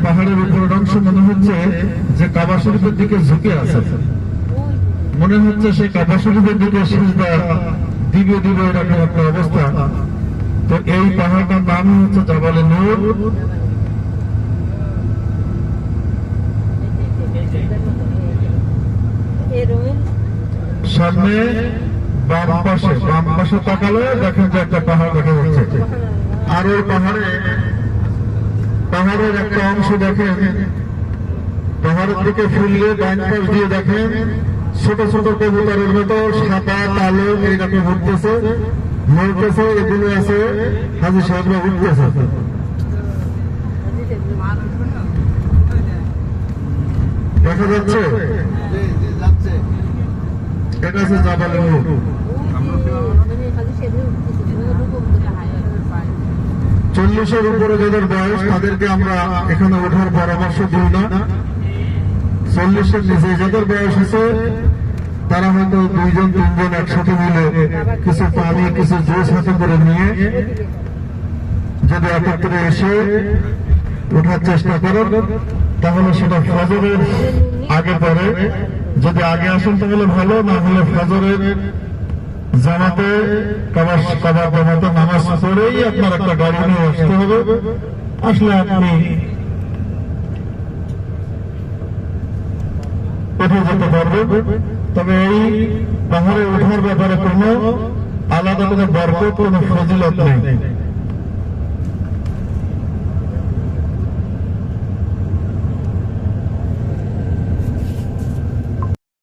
পাহাড়ের উপরের অংশ মনে হচ্ছে যে কাবা শরীফের দিকে ঝুঁকে আছে, মনে হচ্ছে সেই কাবা শরীফের দিকে সিজদা দিবে দিবে এরকম একটা অবস্থা। তো এই পাহাড়টার নাম হচ্ছে জাবালে নূর। সামনে বাম পাশে তাকালে দেখেন যে একটা পাহাড় দেখা যাচ্ছে, আর ওই পাহাড়ের একটা অংশ দেখেন, পাহাড়ের দিকে ফিরলে ডান পাশ দিয়ে দেখেন ছোট ছোট কবুতরের মতো সাদা কালো এইরকম উঠতেছে, নড়তেছে, এগুলো আছে হাজী সাহেবরা উঠতেছে। দেখা যাচ্ছে এটা হচ্ছে জাবালে নূর। 40-এর উপরে যাদের বয়স তাদেরকে আমরা এখানে ওঠার পরামর্শ দিই না। 40-এর নিচে যাদের বয়স আছে তারা হয়তো 2-3 একসাথে মিলে কিছু পানি কিছু জুস হাতে করে নিয়ে যদি একত্রে এসে ওঠার চেষ্টা করেন তাহলে সেটা ফজরের আগে পরে, যদি আগে আসেন তাহলে ভালো, না হলে ফজরের জামাতে কাবার জামাতে নামাজ পড়েই আপনার একটা গাড়ি নিয়ে আসতে হবে। আসলে আপনি উঠে যেতে পারবেন। তবে এই পাহাড়ে ওঠার ব্যাপারে কোনো আলাদা কোনো বরকত, কোনো ফজিলত নেই।